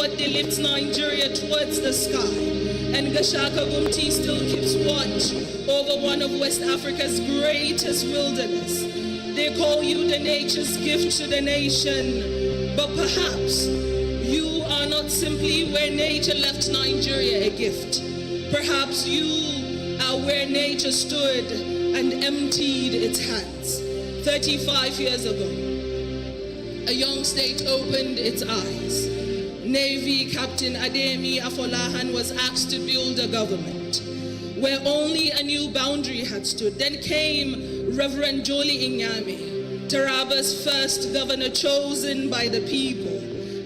God they lift Nigeria towards the sky, and Gashaka Gumti still keeps watch over one of West Africa's greatest wilderness. They call you the nature's gift to the nation, but perhaps you are not simply where nature left Nigeria a gift. Perhaps you are where nature stood and emptied its hands. 35 years ago, a young state opened its eyes. Navy Captain Ademi Afolahan was asked to build a government where only a new boundary had stood. Then came Reverend Jolie Inyame, Taraba's first governor chosen by the people,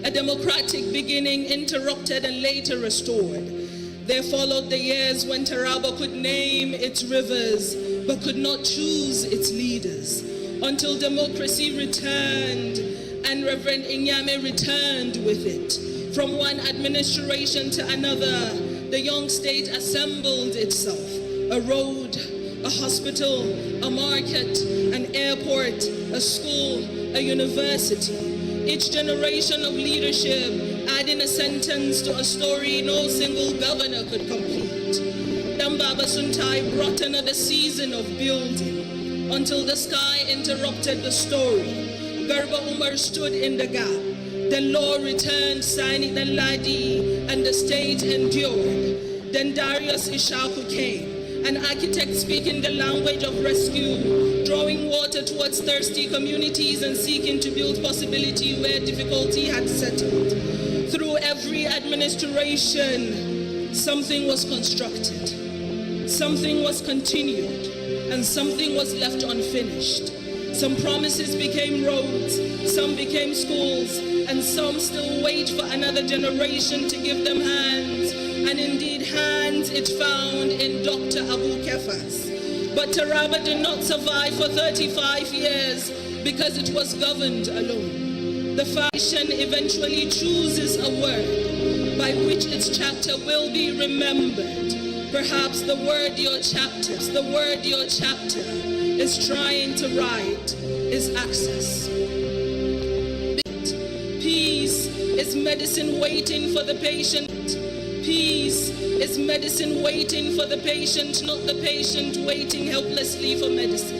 a democratic beginning interrupted and later restored. There followed the years when Taraba could name its rivers but could not choose its leaders, until democracy returned and Reverend Inyame returned with it. From one administration to another, the young state assembled itself. A road, a hospital, a market, an airport, a school, a university. Each generation of leadership adding a sentence to a story no single governor could complete. Dambaba Suntai brought another season of building until the sky interrupted the story. Garba Umar stood in the gap. Then law returned, Sani Danladi, and the state endured. Then Darius Ishaku came, an architect speaking the language of rescue, drawing water towards thirsty communities and seeking to build possibility where difficulty had settled. Through every administration, something was constructed, something was continued, and something was left unfinished. Some promises became roads, some became schools, and some still wait for another generation to give them hands. And indeed, hands it found in Dr. Abu Kefas. But Taraba did not survive for 35 years because it was governed alone. The foundation eventually chooses a word by which its chapter will be remembered. Perhaps the word your chapter is trying to write is access. Peace is medicine waiting for the patient. Peace is medicine waiting for the patient, not the patient waiting helplessly for medicine.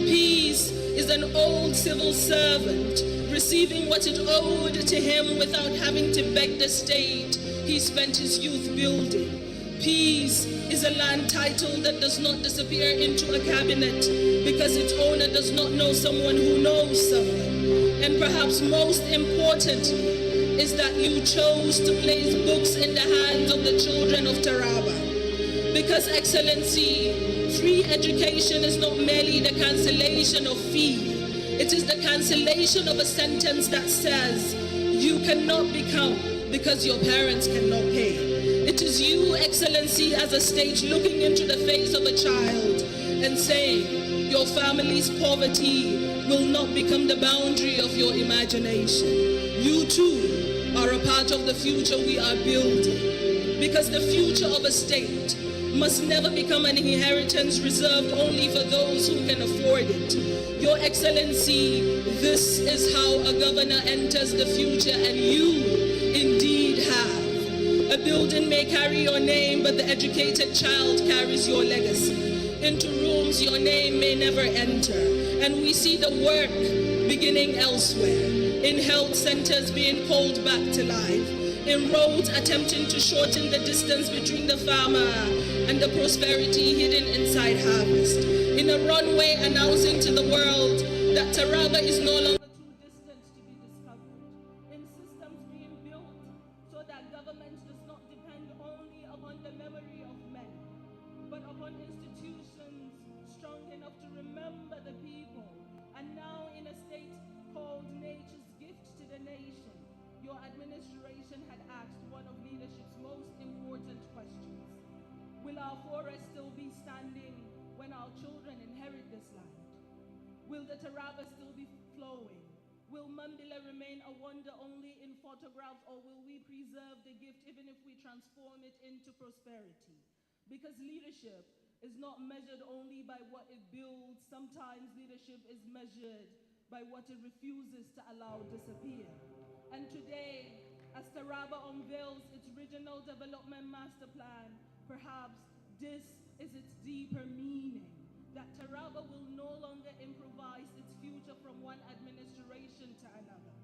Peace is an old civil servant receiving what it owed to him without having to beg the state he spent his youth building. Peace is a land title that does not disappear into a cabinet because its owner does not know someone who knows someone. And perhaps most importantly is that you chose to place books in the hands of the children of Taraba. Because Excellency, free education is not merely the cancellation of fee. It is the cancellation of a sentence that says you cannot become because your parents cannot pay. It is you, Excellency, as a state looking into the face of a child and saying your family's poverty will not become the boundary of your imagination. You too are a part of the future we are building, because the future of a state must never become an inheritance reserved only for those who can afford it. Your Excellency, this is how a governor enters the future, and you indeed have. A building may carry your name, but the educated child carries your legacy. Into rooms your name may never enter, and we see the work beginning elsewhere, in health centers being called back to life, in roads attempting to shorten the distance between the farmer and the prosperity hidden inside harvest, in a runway announcing to the world that Taraba is no longer too distant to be discovered, in systems being built so that government does not depend only upon the memory of men, but upon institutions strong enough to remember the people. And now in a state called nature's gift to the nation, your administration had asked one of leadership's most important questions. Will our forests still be standing when our children inherit this land? Will the Taraba still be flowing? Will Mambila remain a wonder only in photographs, or will we preserve the gift even if we transform it into prosperity? Because leadership is not measured only by what it builds. Sometimes leadership is measured by what it refuses to allow disappear. And today, As Taraba unveils its regional development master plan, perhaps this is its deeper meaning, that Taraba will no longer improvise its future from one administration to another,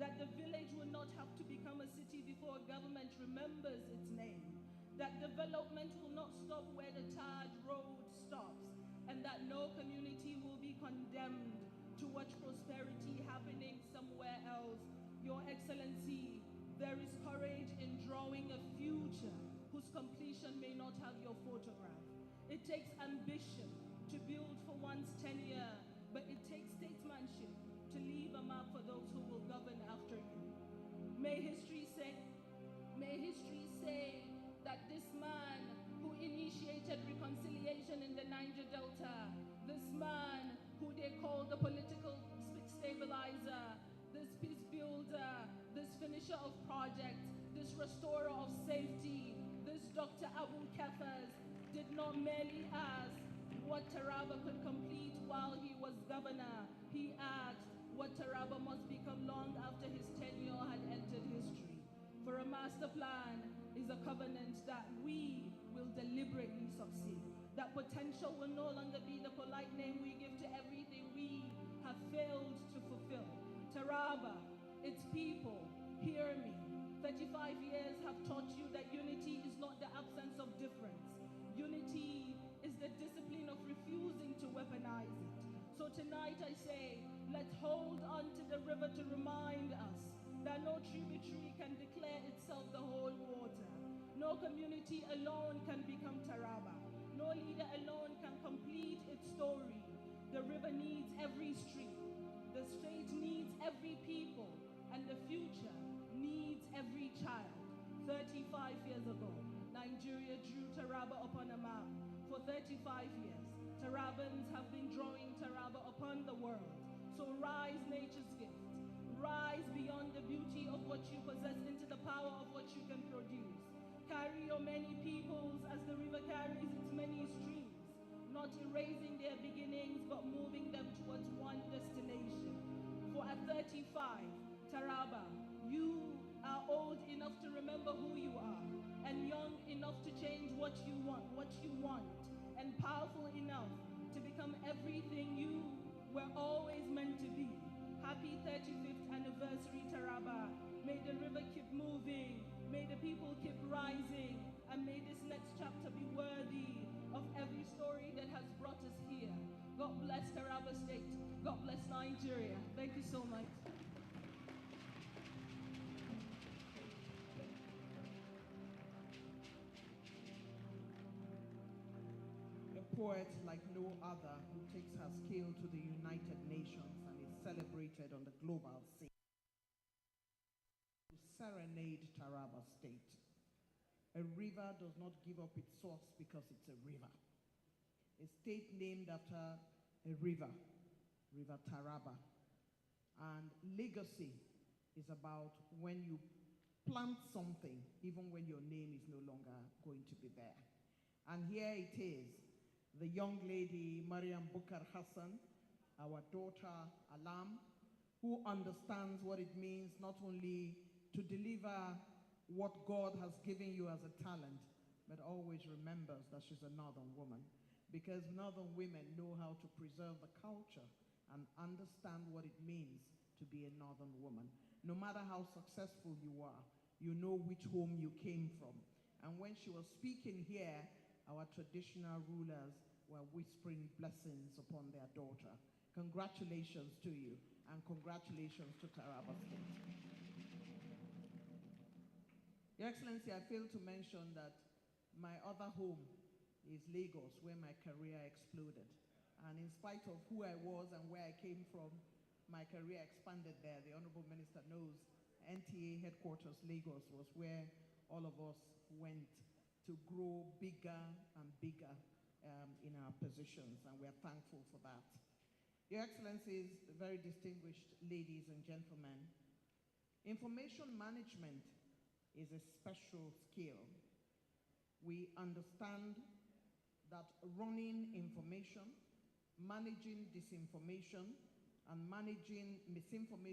that the village will not have to become a city before government remembers its name, that development will not stop where the tarred road stops, and that no community will be condemned to watch prosperity happening somewhere else. Your Excellency, there is courage in drawing a future whose completion may not have your photograph. It takes ambition to build for one's tenure, but it takes statesmanship to leave a mark for those who will govern after you. May history say that this man who initiated reconciliation in the Niger Delta, this man who they call the political stabilizer, this peace builder, this finisher of projects, this restorer of safety, this Dr. Abu Kefas did not merely ask what Taraba could complete while he was governor. He asked what Taraba must become long after his tenure had entered history. For a master plan is a covenant that we will deliberately succeed. That potential will no longer be the polite name we give to everything we have failed to fulfill. Taraba, its people, hear me. 35 years have taught you that unity is not the absence of difference. Unity is the discipline of refusing to weaponize it. So tonight I say, let's hold on to the river to remind us that no tributary can declare itself the whole water. No community alone can become Taraba. No leader alone can complete its story. The river needs every stream. The state needs every people. And the future needs every child. 35 years ago, Nigeria drew Taraba upon a map. For 35 years, Tarabans have been drawing Taraba upon the world. So rise, nature's gift. Rise beyond the beauty of what you possess into the power of what you can produce. Carry your many peoples as the river carries its many streams, not erasing their beginnings, but moving them towards one destination. For at 35, Taraba, you are old enough to remember who you are, and young enough to change what you want, and powerful enough to become everything you were always meant to be. Happy 35th anniversary, Taraba. May the river keep moving, may the people keep rising, and may this next chapter be worthy of every story that has brought us here. God bless Taraba State. God bless Nigeria. Thank you so much. A poet like no other who takes her skill to the United Nations and is celebrated on the global scene. To serenade Taraba State. A river does not give up its source because it's a river. A state named after a river, River Taraba. And legacy is about when you plant something, even when your name is no longer going to be there. And here it is, the young lady, Mariam Bukar Hassan, our daughter, Alam, who understands what it means not only to deliver what God has given you as a talent, but always remembers that she's a Northern woman. Because Northern women know how to preserve the culture and understand what it means to be a Northern woman. No matter how successful you are, you know which home you came from. And when she was speaking here, our traditional rulers were whispering blessings upon their daughter. Congratulations to you, and congratulations to Taraba State. Your Excellency, I failed to mention that my other home is Lagos, where my career exploded. And in spite of who I was and where I came from, my career expanded there. The Honorable Minister knows NTA headquarters, Lagos, was where all of us went to grow bigger and bigger in our positions, and we're thankful for that. Your Excellencies, very distinguished ladies and gentlemen, information management is a special skill. We understand that running information, managing disinformation, and managing misinformation